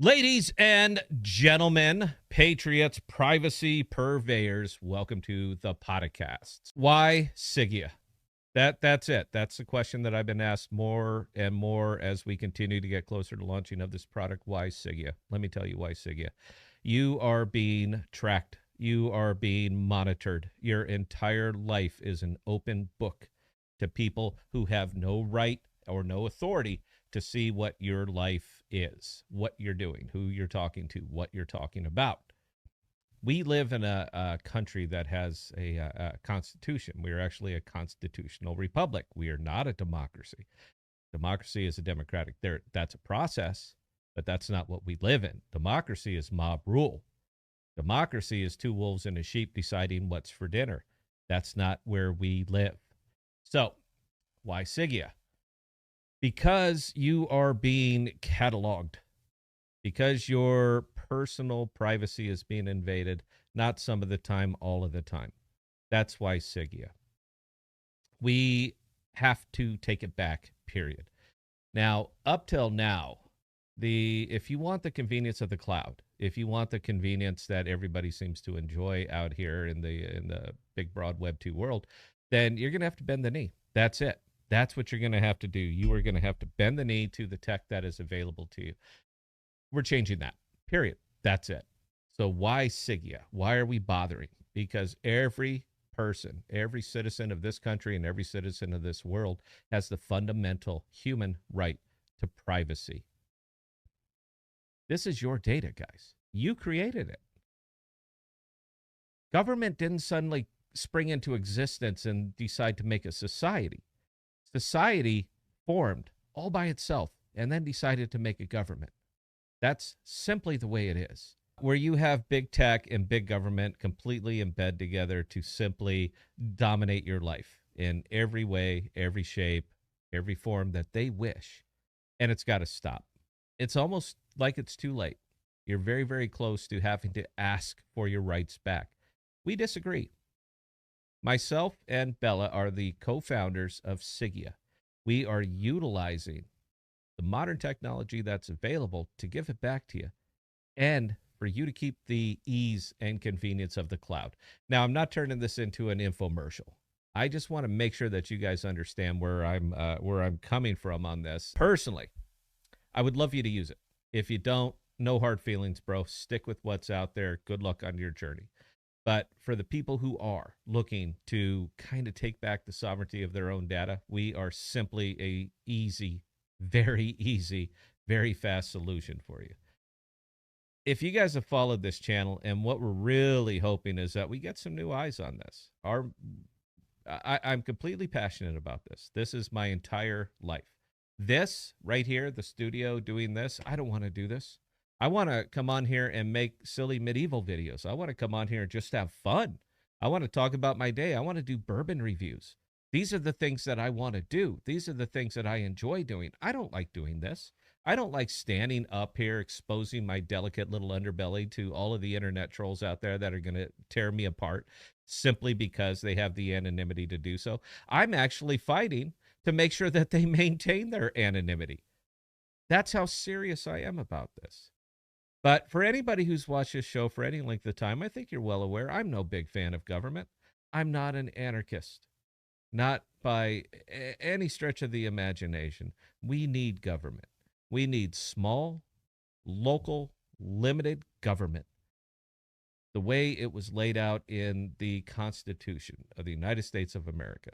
Ladies and gentlemen, patriots, privacy purveyors, welcome to the Podocasts. Why Sigea? That's it. That's the question that I've been asked more and more as we continue to get closer to launching of this product. Why Sigea? Let me tell you why Sigea. You are being tracked. You are being monitored. Your entire life is an open book to people who have no right or no authority to see what your life is, what you're doing, who you're talking to, what you're talking about. We live in a country that has a constitution. We are actually a constitutional republic. We are not a democracy. Democracy is a democratic. That's a process, but that's not what we live in. Democracy is mob rule. Democracy is two wolves and a sheep deciding what's for dinner. That's not where we live. So, why Sigea? Because you are being cataloged, because your personal privacy is being invaded, not some of the time, all of the time. That's why Sigea. We have to take it back, period. Now, up till now, if you want the convenience of the cloud, if you want the convenience that everybody seems to enjoy out here in the big broad Web 2 world, then you're going to have to bend the knee. That's it. That's what you're going to have to do. You are going to have to bend the knee to the tech that is available to you. We're changing that, period. That's it. So why Sigea? Why are we bothering? Because every person, every citizen of this country and every citizen of this world has the fundamental human right to privacy. This is your data, guys. You created it. Government didn't suddenly spring into existence and decide to make a society. Society formed all by itself and then decided to make a government. That's simply the way it is. Where you have big tech and big government completely embed together to simply dominate your life in every way, every shape, every form that they wish. And it's got to stop. It's almost like it's too late. You're very, very close to having to ask for your rights back. We disagree. Myself and Bella are the co-founders of Sigea. We are utilizing the modern technology that's available to give it back to you and for you to keep the ease and convenience of the cloud. Now, I'm not turning this into an infomercial. I just want to make sure that you guys understand where I'm coming from on this. Personally, I would love you to use it. If you don't, no hard feelings, bro. Stick with what's out there. Good luck on your journey. But for the people who are looking to kind of take back the sovereignty of their own data, we are simply a very easy, very fast solution for you. If you guys have followed this channel, and what we're really hoping is that we get some new eyes on this. I'm completely passionate about this. This is my entire life. This right here, the studio doing this, I don't want to do this. I want to come on here and make silly medieval videos. I want to come on here and just have fun. I want to talk about my day. I want to do bourbon reviews. These are the things that I want to do. These are the things that I enjoy doing. I don't like doing this. I don't like standing up here exposing my delicate little underbelly to all of the internet trolls out there that are going to tear me apart simply because they have the anonymity to do so. I'm actually fighting to make sure that they maintain their anonymity. That's how serious I am about this. But for anybody who's watched this show for any length of time, I think you're well aware I'm no big fan of government. I'm not an anarchist, not by any stretch of the imagination. We need government. We need small, local, limited government. The way it was laid out in the Constitution of the United States of America.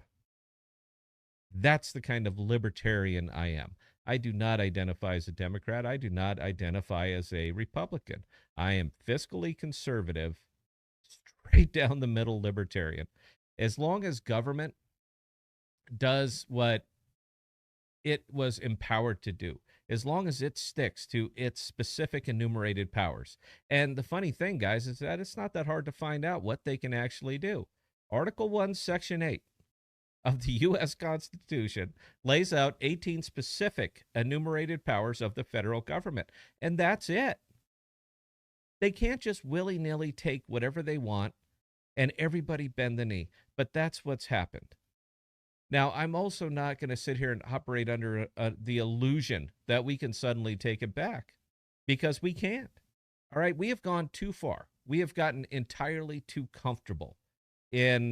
That's the kind of libertarian I am. I do not identify as a Democrat. I do not identify as a Republican. I am fiscally conservative, straight down the middle libertarian. As long as government does what it was empowered to do, as long as it sticks to its specific enumerated powers. And the funny thing, guys, is that it's not that hard to find out what they can actually do. Article 1, Section 8 of the U.S. Constitution lays out 18 specific enumerated powers of the federal government. And that's it. They can't just willy-nilly take whatever they want and everybody bend the knee. But that's what's happened. Now, I'm also not going to sit here and operate under the illusion that we can suddenly take it back. because we can't. All right, we have gone too far. We have gotten entirely too comfortable in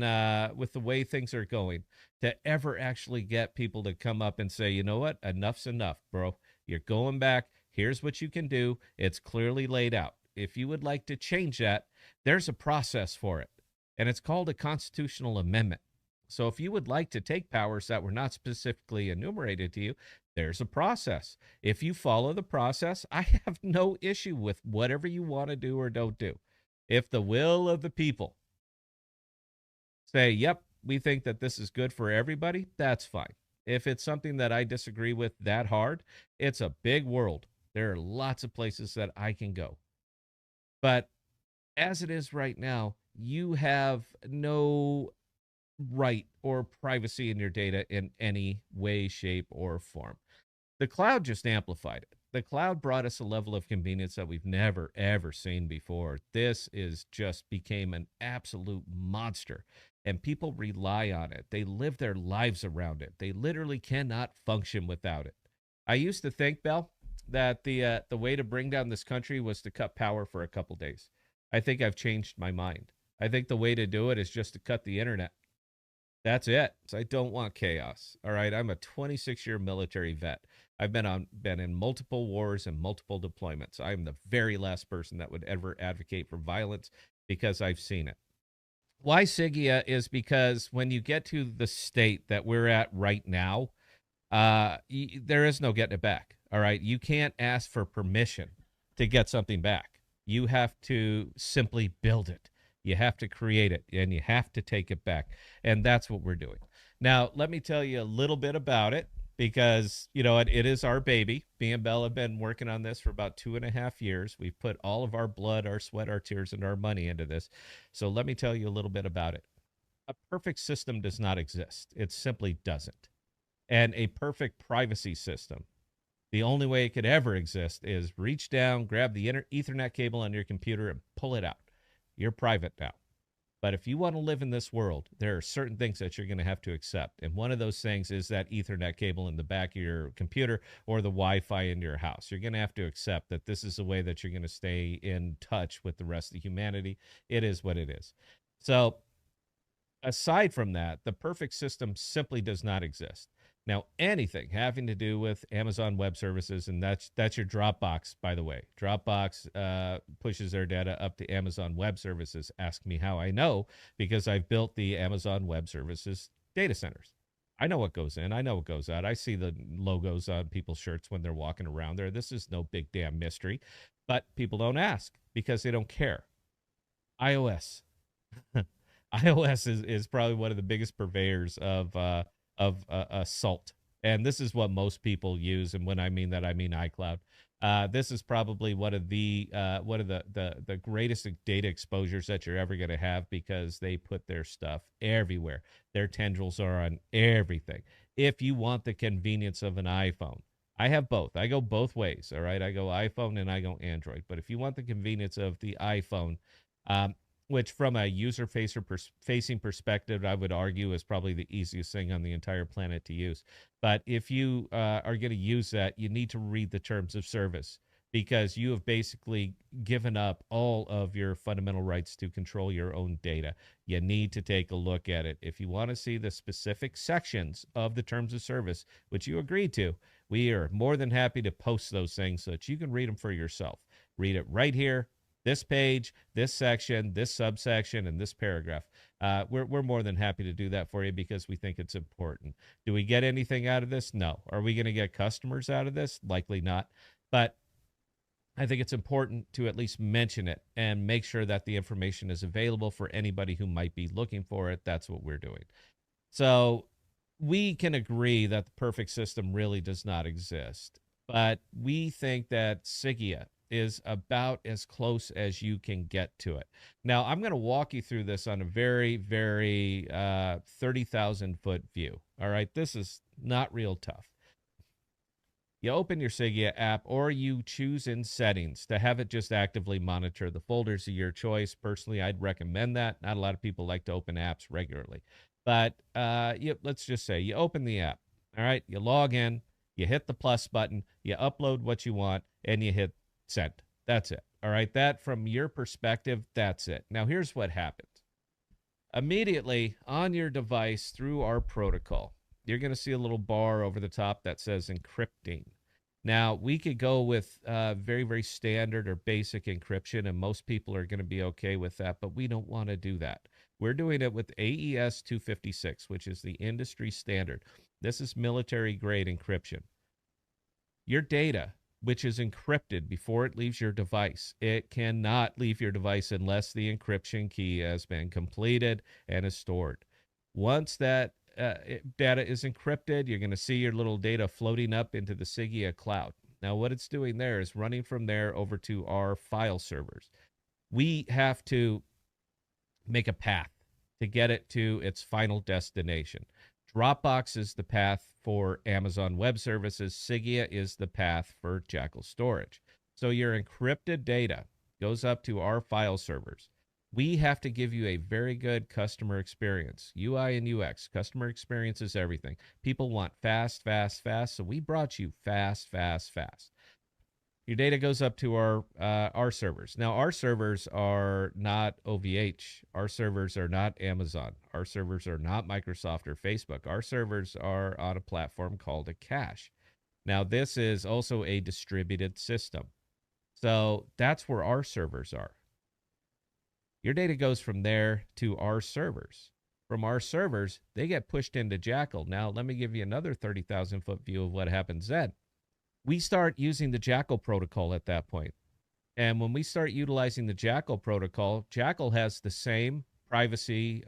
with the way things are going to ever actually get people to come up and say, you know what, enough's enough, bro. You're going back. Here's what you can do. It's clearly laid out. If you would like to change that, there's a process for it, and it's called a constitutional amendment. So if you would like to take powers that were not specifically enumerated to you, there's a process. If you follow the process, I have no issue with whatever you want to do or don't do. If the will of the people say, yep, we think that this is good for everybody, that's fine. If it's something that I disagree with that hard, it's a big world. There are lots of places that I can go. But as it is right now, you have no right or privacy in your data in any way, shape, or form. The cloud just amplified it. The cloud brought us a level of convenience that we've never, ever seen before. This is just became an absolute monster, and people rely on it. They live their lives around it. They literally cannot function without it. I used to think, Bell, that the way to bring down this country was to cut power for a couple days. I think I've changed my mind. I think the way to do it is just to cut the internet. That's it. So I don't want chaos. All right. I'm a 26-year military vet. I've been in multiple wars and multiple deployments. I'm the very last person that would ever advocate for violence because I've seen it. Why Sigea is because when you get to the state that we're at right now, there is no getting it back. All right. You can't ask for permission to get something back. You have to simply build it. You have to create it and you have to take it back. And that's what we're doing. Now, let me tell you a little bit about it because, you know, it is our baby. Me and Bella have been working on this for about 2.5 years. We've put all of our blood, our sweat, our tears, and our money into this. So let me tell you a little bit about it. A perfect system does not exist. It simply doesn't. And a perfect privacy system, the only way it could ever exist is reach down, grab the Ethernet cable on your computer and pull it out. You're private now. But if you want to live in this world, there are certain things that you're going to have to accept. And one of those things is that Ethernet cable in the back of your computer or the Wi-Fi in your house. You're going to have to accept that this is the way that you're going to stay in touch with the rest of humanity. It is what it is. So aside from that, the perfect system simply does not exist. Now, anything having to do with Amazon Web Services, and that's your Dropbox, by the way. Dropbox pushes their data up to Amazon Web Services. Ask me how I know, because I've built the Amazon Web Services data centers. I know what goes in. I know what goes out. I see the logos on people's shirts when they're walking around there. This is no big damn mystery, but people don't ask because they don't care. iOS. iOS is probably one of the biggest purveyors of salt, and this is what most people use. And when I mean that, I mean iCloud. This is probably one of the greatest data exposures that you're ever going to have because they put their stuff everywhere. Their tendrils are on everything. If you want the convenience of an iPhone, I have both. I go both ways. All right, I go iPhone and I go Android. But if you want the convenience of the iPhone, which from a user facing perspective, I would argue is probably the easiest thing on the entire planet to use. But if you are going to use that, you need to read the terms of service because you have basically given up all of your fundamental rights to control your own data. You need to take a look at it. If you want to see the specific sections of the terms of service, which you agreed to, we are more than happy to post those things so that you can read them for yourself. Read it right here, this page, this section, this subsection, and this paragraph. We're more than happy to do that for you because we think it's important. Do we get anything out of this? No. Are we going to get customers out of this? Likely not. But I think it's important to at least mention it and make sure that the information is available for anybody who might be looking for it. That's what we're doing. So we can agree that the perfect system really does not exist, but we think that Sigea is about as close as you can get to it. Now, I'm going to walk you through this on a very, very 30,000 foot view. All right, this is not real tough. You open your Sigea app or you choose in settings to have it just actively monitor the folders of your choice. Personally, I'd recommend that. Not a lot of people like to open apps regularly. But let's just say you open the app. All right, you log in, you hit the plus button, you upload what you want, and you hit send. That's it. All right. That, from your perspective, that's it. Now, here's what happens. Immediately on your device through our protocol, you're going to see a little bar over the top that says encrypting. Now, we could go with very, very standard or basic encryption, and most people are going to be okay with that, but we don't want to do that. We're doing it with AES 256, which is the industry standard. This is military grade encryption. Your data, which is encrypted before it leaves your device, it cannot leave your device unless the encryption key has been completed and is stored. Once that data is encrypted, you're going to see your little data floating up into the Sigea cloud. Now, what it's doing there is running from there over to our file servers. We have to make a path to get it to its final destination. Dropbox is the path for Amazon Web Services. Sigea is the path for Jackal Storage. So your encrypted data goes up to our file servers. We have to give you a very good customer experience. UI and UX, customer experience is everything. People want fast, fast, fast. So we brought you fast, fast, fast. Your data goes up to our servers. Now, our servers are not OVH. Our servers are not Amazon. Our servers are not Microsoft or Facebook. Our servers are on a platform called a cache. Now, this is also a distributed system. So that's where our servers are. Your data goes from there to our servers. From our servers, they get pushed into Jackal. Now, let me give you another 30,000-foot view of what happens then. We start using the Jackal Protocol at that point. And when we start utilizing the Jackal Protocol, Jackal has the same privacy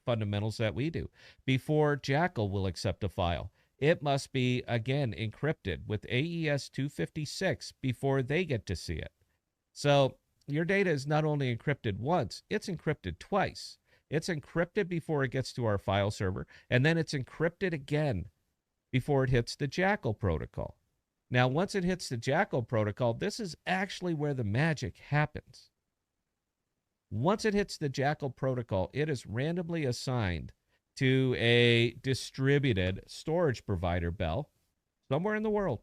fundamentals that we do. Before Jackal will accept a file, it must be, again, encrypted with AES 256 before they get to see it. So your data is not only encrypted once, it's encrypted twice. It's encrypted before it gets to our file server, and then it's encrypted again before it hits the Jackal Protocol. Now, once it hits the Jackal Protocol, this is actually where the magic happens. Once it hits the Jackal Protocol, it is randomly assigned to a distributed storage provider, Bell, somewhere in the world.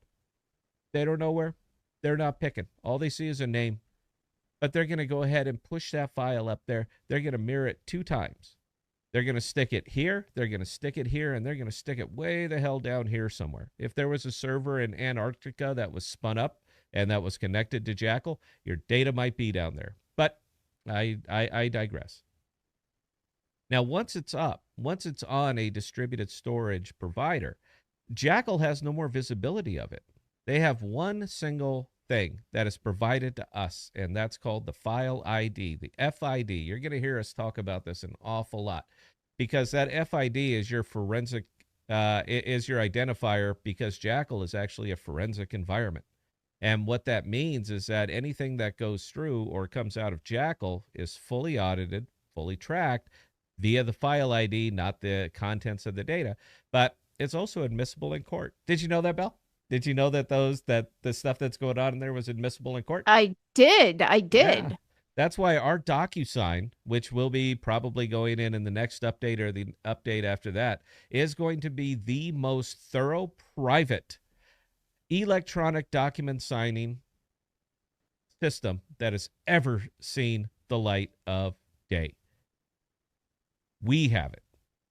They don't know where. They're not picking. All they see is a name. But they're going to go ahead and push that file up there. They're going to mirror it 2 times. They're going to stick it here, they're going to stick it here, and they're going to stick it way the hell down here somewhere. If there was a server in Antarctica that was spun up and that was connected to Jackal, your data might be down there. But I digress. Now, once it's up, once it's on a distributed storage provider, Jackal has no more visibility of it. They have one single thing that is provided to us, and that's called the file ID, the FID. You're going to hear us talk about this an awful lot because that FID is your forensic, is your identifier, because Jackal is actually a forensic environment. And what that means is that anything that goes through or comes out of Jackal is fully audited, fully tracked via the file ID, not the contents of the data, but it's also admissible in court. Did you know that, Belle? Did you know that the stuff that's going on in there was admissible in court? I did. Yeah. That's why our DocuSign, which will be probably going in the next update or the update after that, is going to be the most thorough, private, electronic document signing system that has ever seen the light of day. We have it.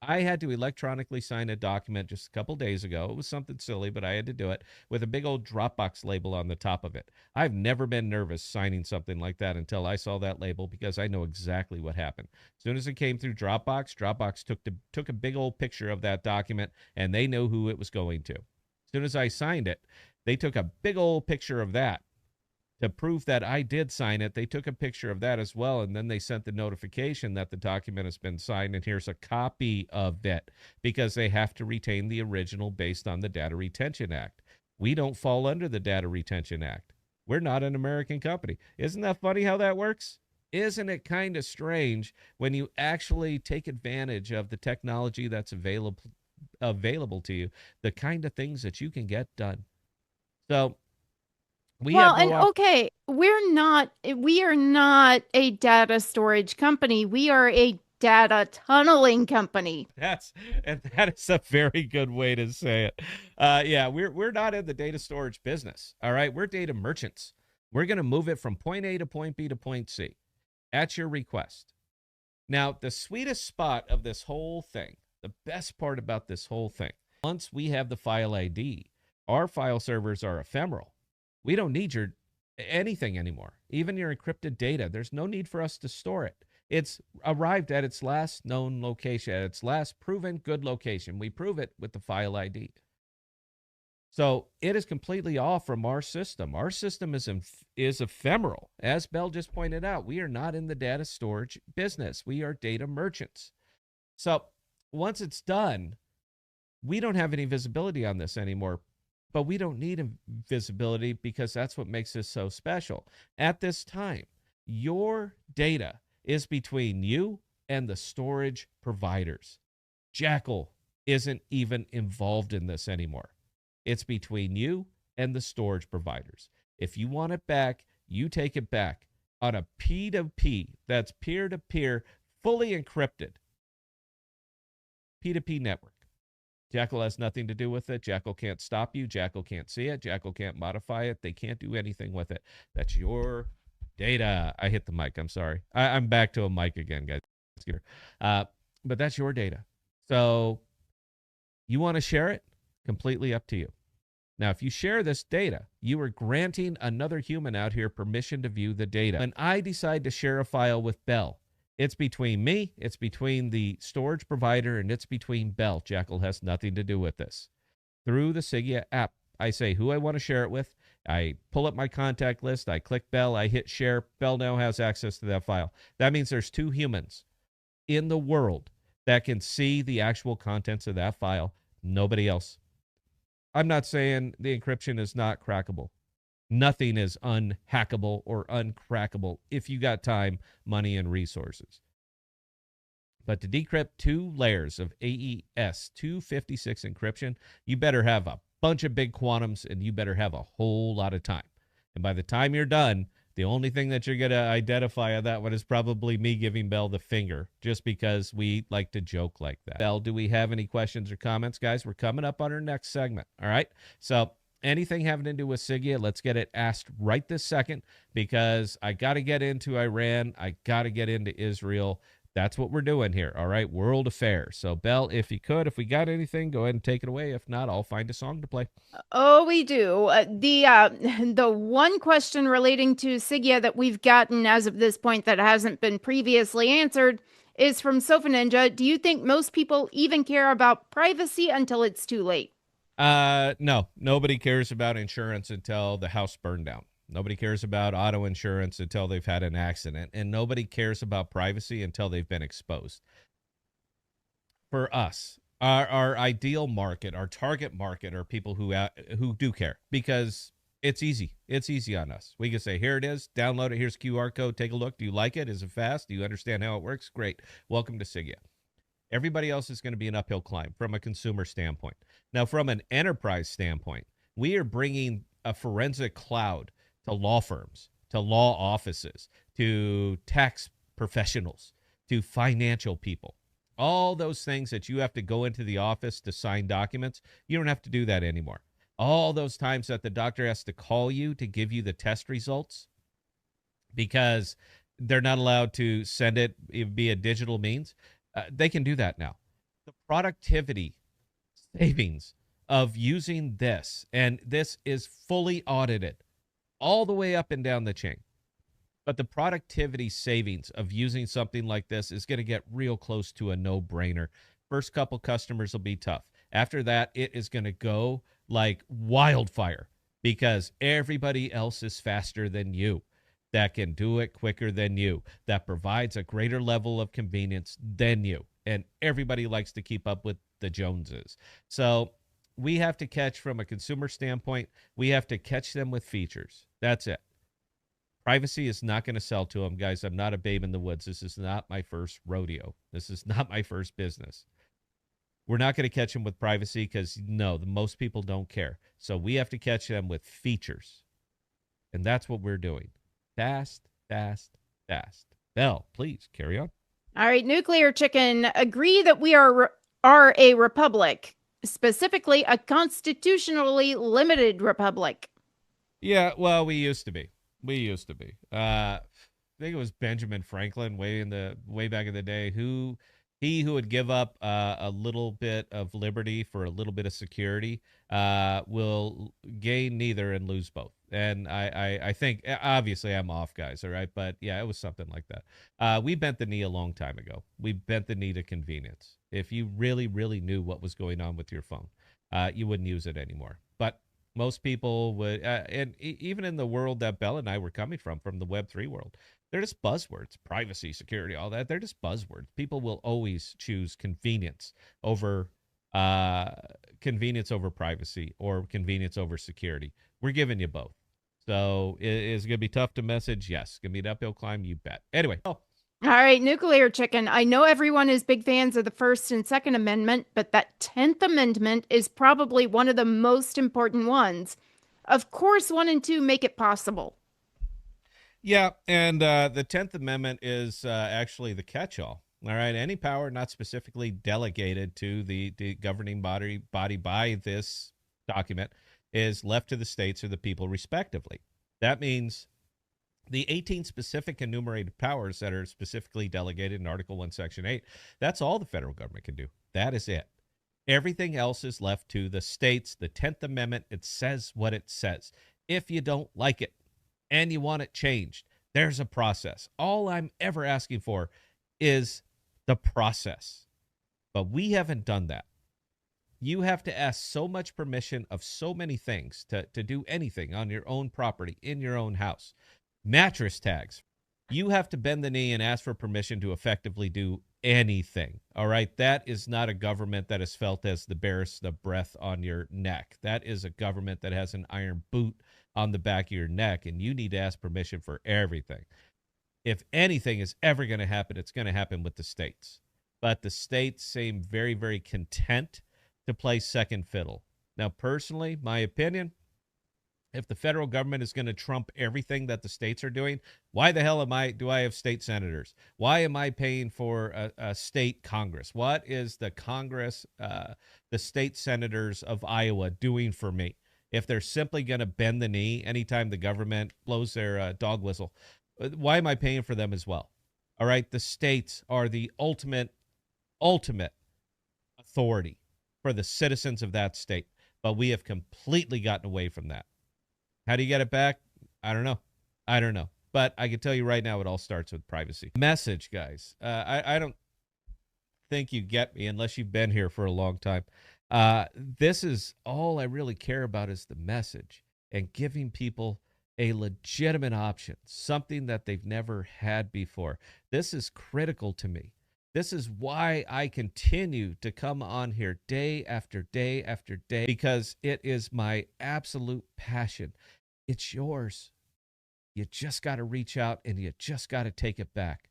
I had to electronically sign a document just a couple days ago. It was something silly, but I had to do it with a big old Dropbox label on the top of it. I've never been nervous signing something like that until I saw that label, because I know exactly what happened. As soon as it came through Dropbox, Dropbox took a big old picture of that document, and they know who it was going to. As soon as I signed it, they took a big old picture of that. To prove that I did sign it, they took a picture of that as well, and then they sent the notification that the document has been signed, and here's a copy of it, because they have to retain the original based on the Data Retention Act. We don't fall under the Data Retention Act. We're not an American company. Isn't that funny how that works? Isn't it kind of strange when you actually take advantage of the technology that's available to you, the kind of things that you can get done? So we Well, have and no okay, we are not a data storage company. We are a data tunneling company. that is a very good way to say it. Yeah, we're not in the data storage business. All right, we're data merchants. We're going to move it from point A to point B to point C at your request. Now, the sweetest spot of this whole thing, the best part about this whole thing, once we have the file ID, our file servers are ephemeral. We don't need your anything anymore, even your encrypted data. There's no need for us to store it. It's arrived at its last known location, at its last proven good location. We prove it with the file ID. So it is completely off from our system. Our system is ephemeral. As Bell just pointed out, we are not in the data storage business. We are data merchants. So once it's done, we don't have any visibility on this anymore, but we don't need visibility because that's what makes this so special. At this time, your data is between you and the storage providers. Jackal isn't even involved in this anymore. It's between you and the storage providers. If you want it back, you take it back on a P2P, that's peer-to-peer, fully encrypted P2P network. Jackal has nothing to do with it. Jackal can't stop you. Jackal can't see it. Jackal can't modify it. They can't do anything with it. That's your data. I hit the mic. I'm sorry. I'm back to a mic again, guys. But that's your data. So you want to share it? Completely up to you. Now, if you share this data, you are granting another human out here permission to view the data. When I decide to share a file with Bell, it's between me, it's between the storage provider, and it's between Bell. Jackal has nothing to do with this. Through the Sigea app, I say who I want to share it with. I pull up my contact list. I click Bell. I hit share. Bell now has access to that file. That means there's 2 humans in the world that can see the actual contents of that file. Nobody else. I'm not saying the encryption is not crackable. Nothing is unhackable or uncrackable if you got time, money, and resources. But to decrypt 2 layers of AES 256 encryption, you better have a bunch of big quantums and you better have a whole lot of time. And by the time you're done, the only thing that you're going to identify on that one is probably me giving Bell the finger, just because we like to joke like that. Bell, do we have any questions or comments, guys? We're coming up on our next segment. All right. So anything having to do with Sigea, let's get it asked right this second, because I got to get into Iran. I got to get into Israel. That's what we're doing here. All right. World affairs. So Bell, if you could, if we got anything, go ahead and take it away. If not, I'll find a song to play. Oh, we do. The one question relating to Sigea that we've gotten as of this point that hasn't been previously answered is from Sofa Ninja. Do you think most people even care about privacy until it's too late? No, nobody cares about insurance until the house burned down. Nobody cares about auto insurance until they've had an accident, and nobody cares about privacy until they've been exposed. For us, our ideal market, our target market, are people who do care, because it's easy. It's easy on us. We can say, here it is, download it. Here's a QR code. Take a look. Do you like it? Is it fast? Do you understand how it works? Great. Welcome to Sigea. Everybody else is going to be an uphill climb from a consumer standpoint. Now, from an enterprise standpoint, we are bringing a forensic cloud to law firms, to law offices, to tax professionals, to financial people. All those things that you have to go into the office to sign documents, you don't have to do that anymore. All those times that the doctor has to call you to give you the test results because they're not allowed to send it via digital means, they can do that now. The productivity savings of using this, and this is fully audited all the way up and down the chain. But the productivity savings of using something like this is going to get real close to a no-brainer. First couple customers will be tough. After that, it is going to go like wildfire, because everybody else is faster than you, that can do it quicker than you, that provides a greater level of convenience than you. And everybody likes to keep up with the Joneses. So we have to catch, from a consumer standpoint, we have to catch them with features. That's it. Privacy is not going to sell to them, guys. I'm not a babe in the woods. This is not my first rodeo. This is not my first business. We're not going to catch them with privacy because, no, most people don't care. So we have to catch them with features. And that's what we're doing. Fast, fast, fast. Bell, please carry on. All right, Nuclear Chicken, agree that we are a republic, specifically a constitutionally limited republic. Yeah, well, we used to be. We used to be. I think it was Benjamin Franklin way back in the day who would give up a little bit of liberty for a little bit of security will gain neither and lose both. And I think obviously I'm off, guys. All right, but yeah, it was something like that. We bent the knee a long time ago. We bent the knee to convenience. If you really knew what was going on with your phone, you wouldn't use it anymore. But most people would, and even in the world that Bell and I were coming from the Web3 world, they're just buzzwords. Privacy, security, all that. They're just buzzwords. People will always choose over uh, convenience over privacy or convenience over security. We're giving you both. So is it going to be tough to message? Yes. Going to be an uphill climb? You bet. Anyway. Oh, All right, nuclear chicken. I know everyone is big fans of the First and Second Amendment, but that 10th Amendment is probably one of the most important ones. Of course, 1 and 2 make it possible. yeah. And the 10th Amendment is actually the catch all. All right. Any power not specifically delegated to the governing body by this document is left to the states or the people, respectively. That means the 18 specific enumerated powers that are specifically delegated in Article 1, Section 8, that's all the federal government can do. That is it. Everything else is left to the states. The 10th Amendment, it says what it says. If you don't like it and you want it changed, there's a process. All I'm ever asking for is the process. But we haven't done that. You have to ask so much permission of so many things to do anything on your own property, in your own house. Mattress tags. You have to bend the knee and ask for permission to effectively do anything. All right. That is not a government that is felt as the barest the breath on your neck. That is a government that has an iron boot on the back of your neck, and you need to ask permission for everything. If anything is ever going to happen, it's going to happen with the states. But the states seem very content to play second fiddle. Now, personally, my opinion, if the federal government is going to trump everything that the states are doing, why the hell do I have state senators? Why am I paying for a state Congress? What is the Congress, the state senators of Iowa doing for me? If they're simply going to bend the knee anytime the government blows their dog whistle, why am I paying for them as well? All right. The states are the ultimate authority for the citizens of that state. But we have completely gotten away from that. How do you get it back? I don't know. But I can tell you right now, it all starts with privacy. Message, guys. I don't think you get me unless you've been here for a long time. This is all I really care about is the message and giving people a legitimate option, something that they've never had before. This is critical to me. This is why I continue to come on here day after day after day, because it is my absolute passion. It's yours. You just got to reach out and you just got to take it back.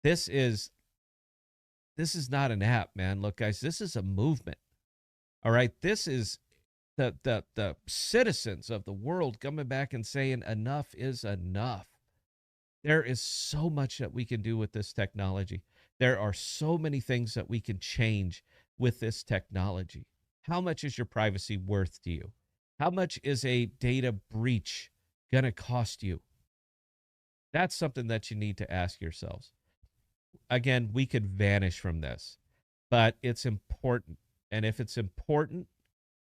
This is not an app, man. Look, guys, this is a movement. All right. This is the citizens of the world coming back and saying enough is enough. There is so much that we can do with this technology. There are so many things that we can change with this technology. How much is your privacy worth to you? How much is a data breach going to cost you? That's something that you need to ask yourselves. Again, we could vanish from this, but it's important. And if it's important,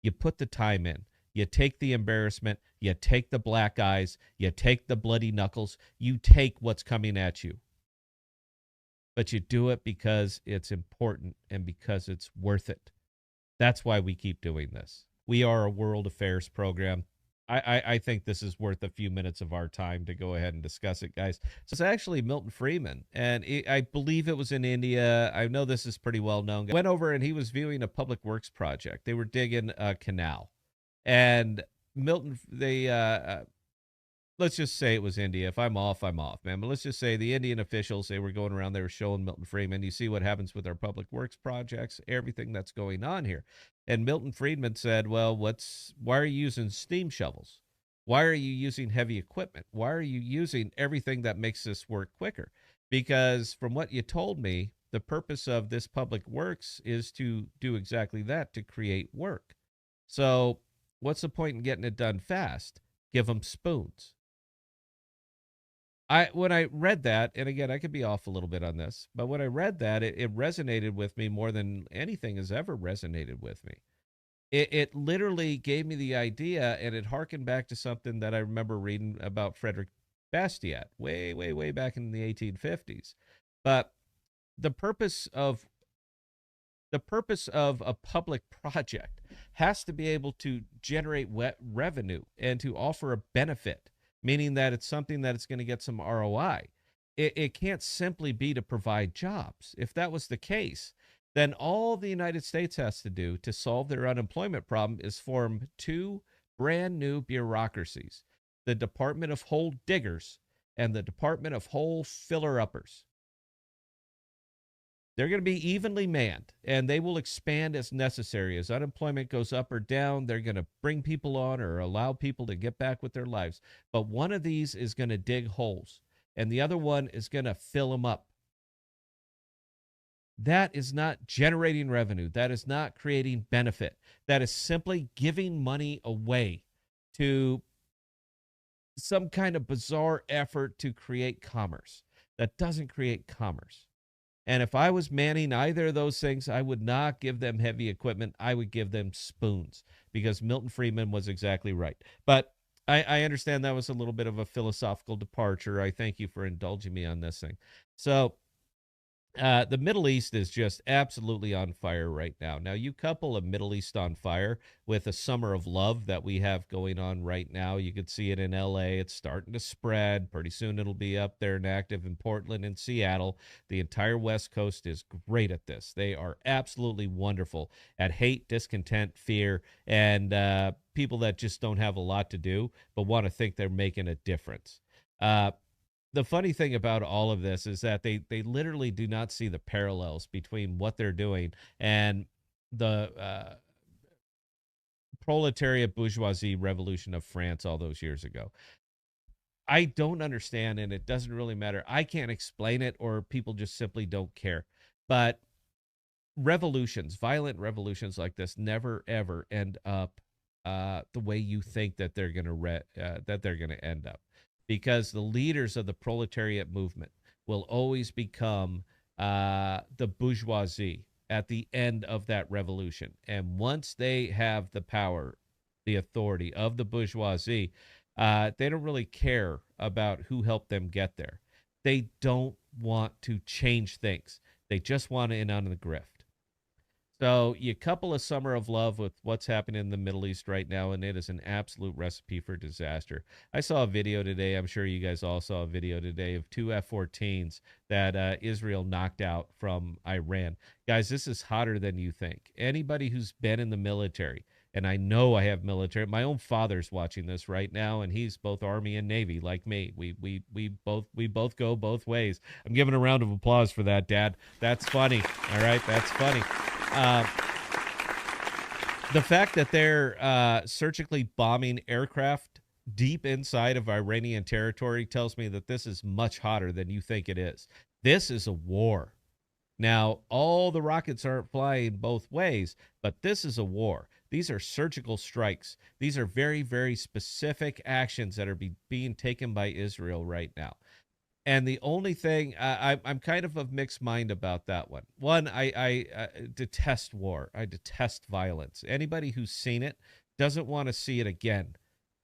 you put the time in. You take the embarrassment. You take the black eyes. You take the bloody knuckles. You take what's coming at you. But you do it because it's important and because it's worth it. That's why we keep doing this. We are a world affairs program. I think this is worth a few minutes of our time to go ahead and discuss it, guys. So it's actually Milton Friedman, and I believe it was in India. I know this is pretty well known. Went over and he was viewing a public works project. They were digging a canal, and Milton, let's just say it was India. If I'm off, I'm off, man. But let's just say the Indian officials, they were going around, they were showing Milton Friedman. You see what happens with our public works projects, everything that's going on here. And Milton Friedman said, well, why are you using steam shovels? Why are you using heavy equipment? Why are you using everything that makes this work quicker? Because from what you told me, the purpose of this public works is to do exactly that, to create work. So what's the point in getting it done fast? Give them spoons. When I read that, and again, I could be off a little bit on this, but when I read that, it resonated with me more than anything has ever resonated with me. It literally gave me the idea, and it harkened back to something that I remember reading about Frederick Bastiat way, way, way back in the 1850s. But the purpose of the purpose of a public project has to be able to generate revenue and to offer a benefit, meaning that it's something that it's going to get some ROI. It can't simply be to provide jobs. If that was the case, then all the United States has to do to solve their unemployment problem is form two brand new bureaucracies: the Department of Hole Diggers and the Department of Hole Filler Uppers. They're going to be evenly manned, and they will expand as necessary. As unemployment goes up or down, they're going to bring people on or allow people to get back with their lives. But one of these is going to dig holes, and the other one is going to fill them up. That is not generating revenue. That is not creating benefit. That is simply giving money away to some kind of bizarre effort to create commerce. That doesn't create commerce. And if I was manning either of those things, I would not give them heavy equipment. I would give them spoons, because Milton Friedman was exactly right. But I understand that was a little bit of a philosophical departure. I thank you for indulging me on this thing. So the Middle East is just absolutely on fire right now. Now, you couple a Middle East on fire with a summer of love that we have going on right now. You could see it in LA. It's starting to spread. Pretty soon it'll be up there and active in Portland and Seattle. The entire West Coast is great at this. They are absolutely wonderful at hate, discontent, fear, and people that just don't have a lot to do but want to think they're making a difference. The funny thing about all of this is that they literally do not see the parallels between what they're doing and the proletariat bourgeoisie revolution of France all those years ago. I don't understand, and it doesn't really matter. I can't explain it, or people just simply don't care. But revolutions, violent revolutions like this, never ever end up the way you think that they're going to end up, because the leaders of the proletariat movement will always become the bourgeoisie at the end of that revolution. And once they have the power, the authority of the bourgeoisie, they don't really care about who helped them get there. They don't want to change things. They just want in on the grift. So you couple a summer of love with what's happening in the Middle East right now, and it is an absolute recipe for disaster. I saw a video today. I'm sure you guys all saw a video today of two F-14s that Israel knocked out from Iran. Guys, this is hotter than you think. Anybody who's been in the military, and I know I have military. My own father's watching this right now, and he's both Army and Navy, like me. We both go both ways. I'm giving a round of applause for that, Dad. That's funny. All right, that's funny. The fact that they're surgically bombing aircraft deep inside of Iranian territory tells me that this is much hotter than you think it is. This is a war. Now, all the rockets aren't flying both ways, but this is a war. These are surgical strikes. These are very, very specific actions that are being taken by Israel right now. And the only thing I'm kind of mixed mind about that one. One, I detest war. I detest violence. Anybody who's seen it doesn't want to see it again.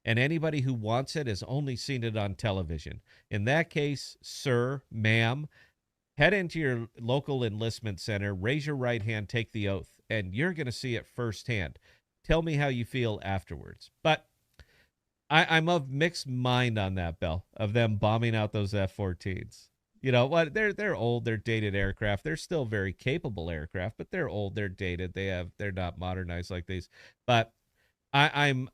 And anybody who wants it has only seen it on television. In that case, sir, ma'am, head into your local enlistment center, raise your right hand, take the oath, and you're going to see it firsthand. Tell me how you feel afterwards. But I'm of mixed mind on that, Bell, of them bombing out those F-14s. You know what? They're old, they're dated aircraft. They're still very capable aircraft, but they're old, they're dated. They're not modernized like these. But I'm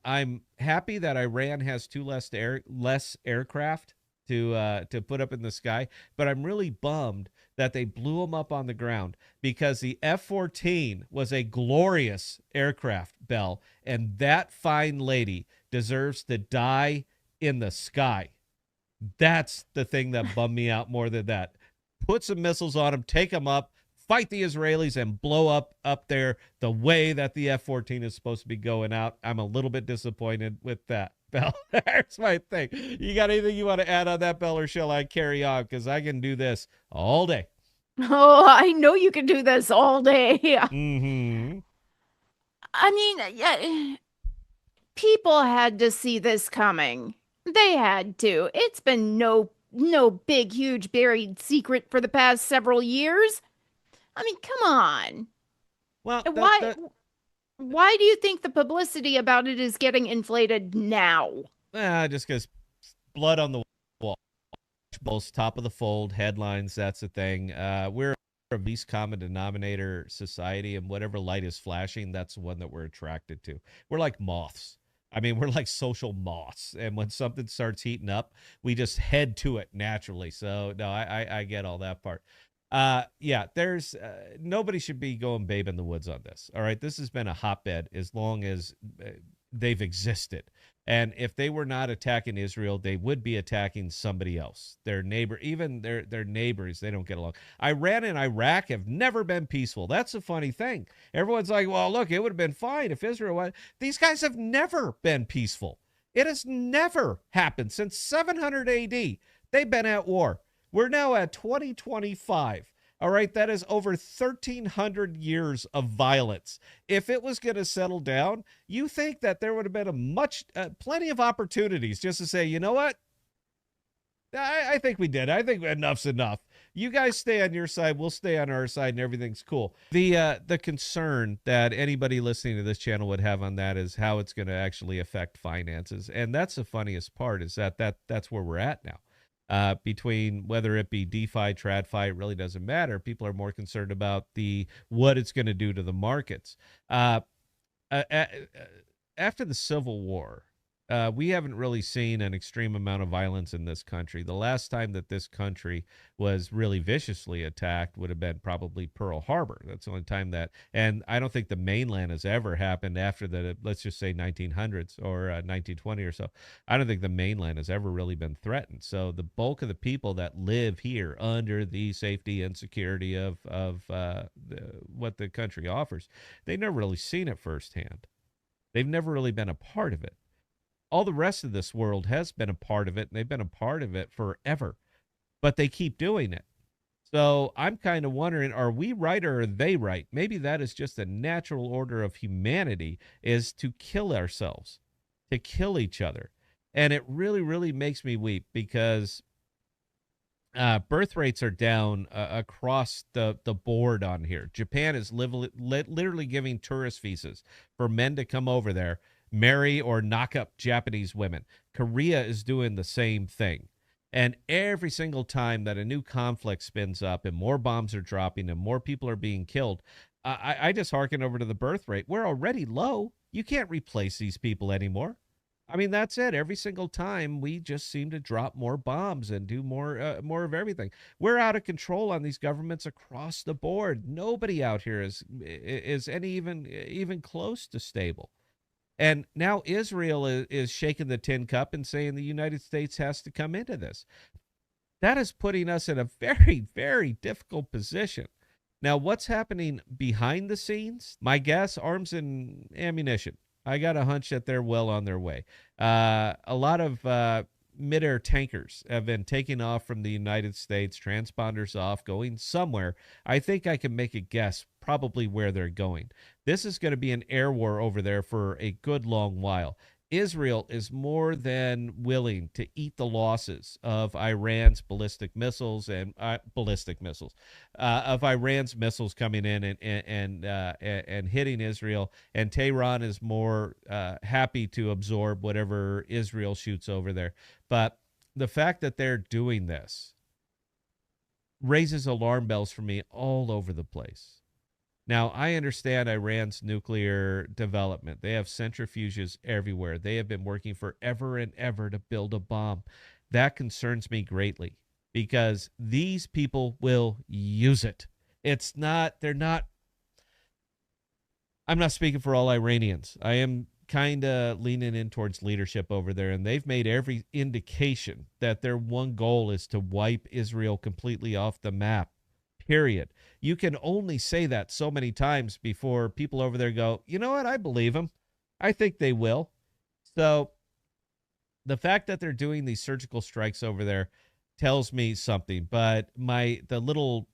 happy that Iran has two less aircraft to put up in the sky, but I'm really bummed that they blew them up on the ground, because the F-14 was a glorious aircraft, Bell, and that fine lady deserves to die in the sky. That's the thing that bummed me out more than that. Put some missiles on them, take them up, fight the Israelis, and blow up there the way that the F-14 is supposed to be going out. I'm a little bit disappointed with that. Bell. There's my thing. You got anything you want to add on that, Bell, or shall I carry on? Because I can do this all day. Oh, I know you can do this all day. Mm-hmm. I mean, yeah, people had to see this coming. They had to. It's been no big huge buried secret for the past several years. I mean, come on. Well, Why why do you think the publicity about it is getting inflated now? just because blood on the wall. Both top of the fold headlines. That's the thing. We're a least common denominator society, and whatever light is flashing, that's the one that we're attracted to. We're like moths. I mean, we're like social moths, and when something starts heating up, we just head to it naturally. So no, I get all that part. Yeah, there's nobody should be going babe in the woods on this. All right, this has been a hotbed as long as they've existed. And if they were not attacking Israel, they would be attacking somebody else, their neighbor, even their neighbors. They don't get along. Iran and Iraq have never been peaceful. That's a funny thing. Everyone's like, well, look, it would have been fine if Israel was. These guys have never been peaceful. It has never happened since 700 AD. They've been at war. We're now at 2025. All right, that is over 1,300 years of violence. If it was going to settle down, you think that there would have been plenty of opportunities just to say, you know what? I think we did. I think enough's enough. You guys stay on your side, we'll stay on our side, and everything's cool. The concern that anybody listening to this channel would have on that is how it's going to actually affect finances, and that's the funniest part. Is that's where we're at now. Between whether it be DeFi, TradFi, it really doesn't matter. People are more concerned about what it's going to do to the markets. After the Civil War, we haven't really seen an extreme amount of violence in this country. The last time that this country was really viciously attacked would have been probably Pearl Harbor. That's the only time and I don't think the mainland has ever happened after let's just say 1900s or 1920 or so. I don't think the mainland has ever really been threatened. So the bulk of the people that live here under the safety and security of what the country offers, they've never really seen it firsthand. They've never really been a part of it. All the rest of this world has been a part of it, and they've been a part of it forever, but they keep doing it. So I'm kind of wondering, are we right or are they right? Maybe that is just a natural order of humanity, is to kill ourselves, to kill each other. And it really, really makes me weep because birth rates are down across the board on here. Japan is literally giving tourist visas for men to come over there, marry or knock up Japanese women. Korea is doing the same thing. And every single time that a new conflict spins up and more bombs are dropping and more people are being killed, I just hearken over to the birth rate. We're already low. You can't replace these people anymore. I mean, that's it. Every single time we just seem to drop more bombs and do more of everything. We're out of control on these governments across the board. Nobody out here is any even close to stable. And now Israel is shaking the tin cup and saying the United States has to come into this. That is putting us in a very, very difficult position. Now, what's happening behind the scenes? My guess, arms and ammunition. I got a hunch that they're well on their way. A lot of mid-air tankers have been taking off from the United States, transponders off, going somewhere. I think I can make a guess probably where they're going. This is going to be an air war over there for a good long while. Israel is more than willing to eat the losses of Iran's ballistic missiles of Iran's missiles coming in and hitting Israel. And Tehran is more happy to absorb whatever Israel shoots over there. But the fact that they're doing this raises alarm bells for me all over the place. Now, I understand Iran's nuclear development. They have centrifuges everywhere. They have been working forever and ever to build a bomb. That concerns me greatly because these people will use it. I'm not speaking for all Iranians. I am kind of leaning in towards leadership over there, and they've made every indication that their one goal is to wipe Israel completely off the map. Period. You can only say that so many times before people over there go, you know what? I believe them. I think they will. So The fact that they're doing these surgical strikes over there tells me something, but the little,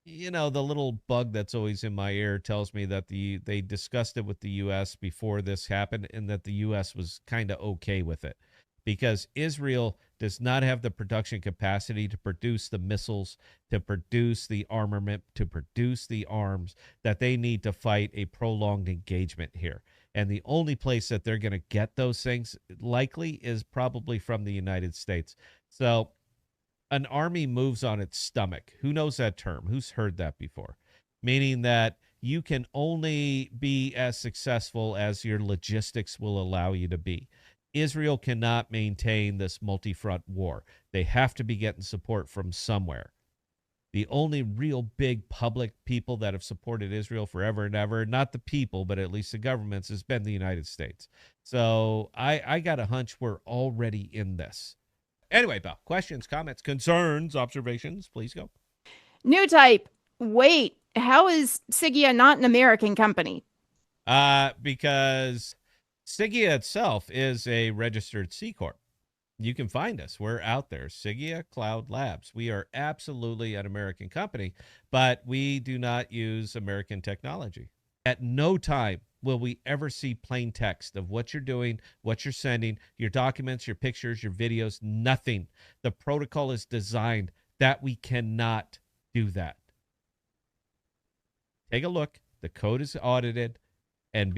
the little bug that's always in my ear tells me that they discussed it with the US before this happened, and that the US was kind of okay with it, because Israel does not have the production capacity to produce the missiles, to produce the armament, to produce the arms that they need to fight a prolonged engagement here. And the only place that they're going to get those things likely is probably from the United States. So an army moves on its stomach. Who knows that term? Who's heard that before? Meaning that you can only be as successful as your logistics will allow you to be. Israel cannot maintain this multi-front war. They have to be getting support from somewhere. The only real big public people that have supported Israel forever and ever, not the people, but at least the governments, has been the United States. So I got a hunch we're already in this. Anyway, Belle, questions, comments, concerns, observations, please go. New type. Wait, how is Sigea not an American company? Because Sigea itself is a registered C Corp. You can find us. We're out there. Sigea Cloud Labs. We are absolutely an American company, but we do not use American technology. At no time will we ever see plain text of what you're doing, what you're sending, your documents, your pictures, your videos, nothing. The protocol is designed that we cannot do that. Take a look. The code is audited, and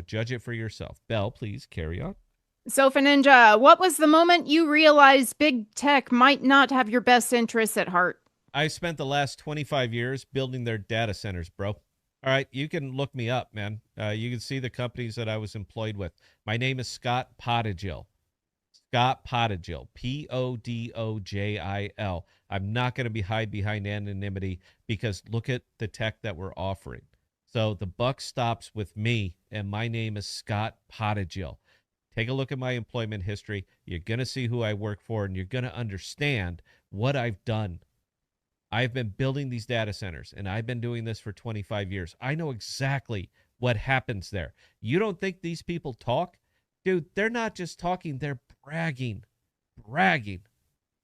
judge it for yourself. Belle, please carry on. Sofa Ninja, what was the moment you realized big tech might not have your best interests at heart? I spent the last 25 years building their data centers, bro. All right, you can look me up, man. You can see the companies that I was employed with. My name is Scott Podojil. Scott Podojil, Podojil. I'm not going to be hide behind anonymity, because look at the tech that we're offering. So the buck stops with me, and my name is Scott Podojil. Take a look at my employment history. You're going to see who I work for, and you're going to understand what I've done. I've been building these data centers, and I've been doing this for 25 years. I know exactly what happens there. You don't think these people talk? Dude, they're not just talking, they're bragging. Bragging.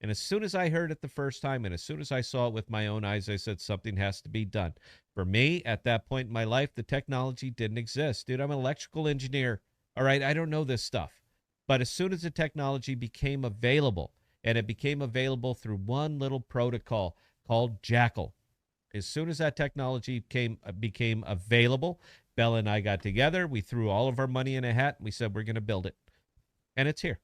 And as soon as I heard it the first time, and as soon as I saw it with my own eyes, I said something has to be done. For me, at that point in my life, the technology didn't exist. Dude, I'm an electrical engineer. All right, I don't know this stuff. But as soon as the technology became available, and it became available through one little protocol called Jackal, as soon as that technology became available, Bella and I got together. We threw all of our money in a hat, and we said, we're going to build it. And it's here.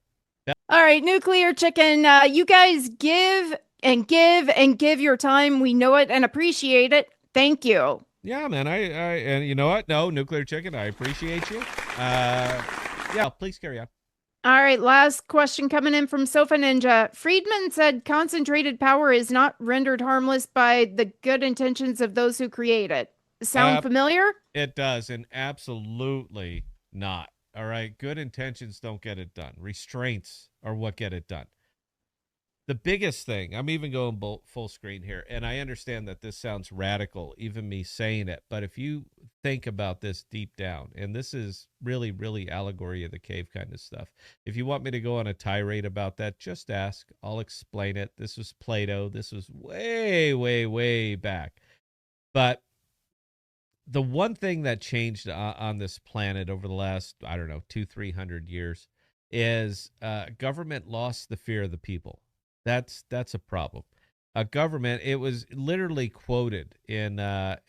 All right, Nuclear Chicken, you guys give and give and give your time. We know it and appreciate it. Thank you. Yeah, man. And you know what? No, Nuclear Chicken, I appreciate you. Yeah, please carry on. All right, last question coming in from Sofa Ninja. Friedman said concentrated power is not rendered harmless by the good intentions of those who create it. Sound familiar? It does, and absolutely not. All right. Good intentions don't get it done. Restraints are what get it done. The biggest thing, I'm even going full screen here, and I understand that this sounds radical, even me saying it, but if you think about this deep down, and this is really, really allegory of the cave kind of stuff. If you want me to go on a tirade about that, just ask. I'll explain it. This was Plato. This was way, way, way back. But the one thing that changed on this planet over the last, I don't know, 200-300 years is government lost the fear of the people. That's a problem. A government, it was literally quoted in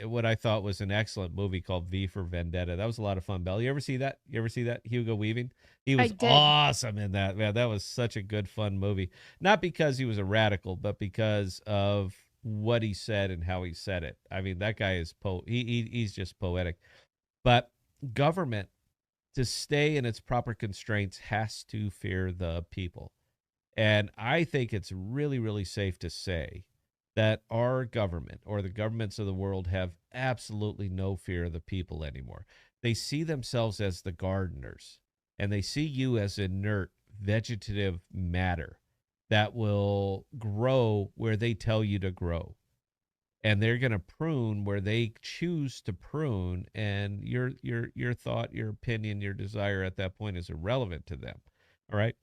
what I thought was an excellent movie called V for Vendetta. That was a lot of fun, Belle. You ever see that? Hugo Weaving? He was awesome in that. Man, that was such a good, fun movie. Not because he was a radical, but because of what he said and how he said it. I mean, that guy is he's just poetic. But government, to stay in its proper constraints, has to fear the people. And I think it's really, really safe to say that our government, or the governments of the world, have absolutely no fear of the people anymore. They see themselves as the gardeners, and they see you as inert vegetative matter that will grow where they tell you to grow. And they're going to prune where they choose to prune, and your thought, your opinion, your desire at that point is irrelevant to them. All right?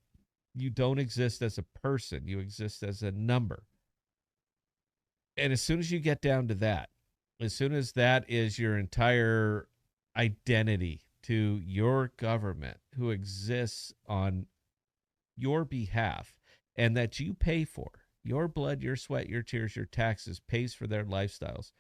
You don't exist as a person, you exist as a number. And as soon as you get down to that, as soon as that is your entire identity to your government who exists on your behalf and that you pay for, your blood, your sweat, your tears, your taxes pays for their lifestyles.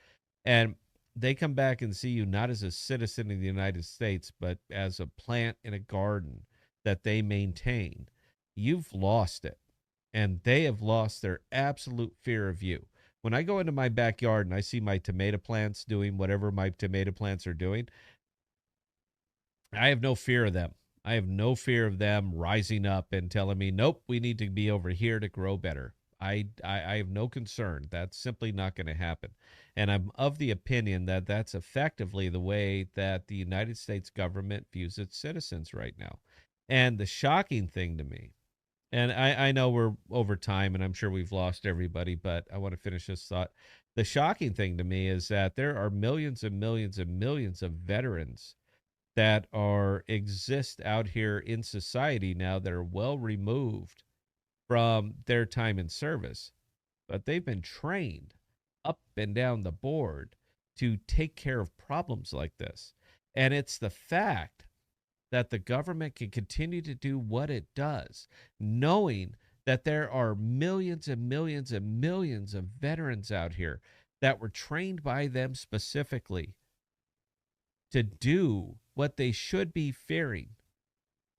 And they come back and see you not as a citizen of the United States, but as a plant in a garden that they maintain. You've lost it. And they have lost their absolute fear of you. When I go into my backyard and I see my tomato plants doing whatever my tomato plants are doing, I have no fear of them. I have no fear of them rising up and telling me, nope, we need to be over here to grow better. I have no concern. That's simply not going to happen. And I'm of the opinion that that's effectively the way that the United States government views its citizens right now. And the shocking thing to me, and I know we're over time and I'm sure we've lost everybody, but I want to finish this thought. The shocking thing to me is that there are millions and millions and millions of veterans that are exist out here in society now that are well removed from their time in service, but they've been trained up and down the board to take care of problems like this. And it's the fact that the government can continue to do what it does, knowing that there are millions and millions and millions of veterans out here that were trained by them specifically to do what they should be fearing,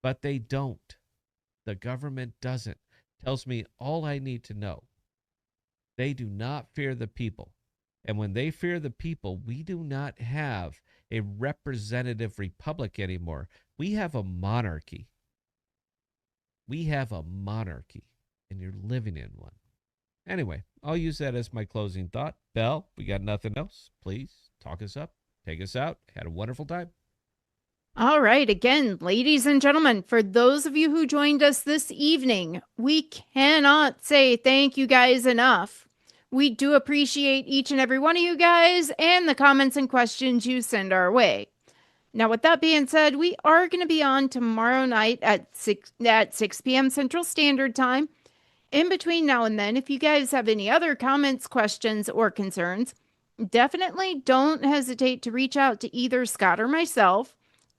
but they don't. The government doesn't. Tells me all I need to know. They do not fear the people. And when they fear the people, we do not have a representative republic anymore. We have a monarchy. We have a monarchy, and you're living in one. Anyway, I'll use that as my closing thought. Belle, we got nothing else. Please talk us up, take us out. Had a wonderful time. All right. Again, ladies and gentlemen, for those of you who joined us this evening, we cannot say thank you guys enough. We do appreciate each and every one of you guys and the comments and questions you send our way. Now, with that being said, we are going to be on tomorrow night at 6 p.m. Central Standard Time. In between now and then, if you guys have any other comments, questions, or concerns, definitely don't hesitate to reach out to either Scott or myself,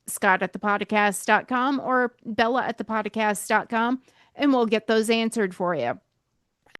Scott at ThePodocasts.com or Bella at ThePodocasts.com, and we'll get those answered for you.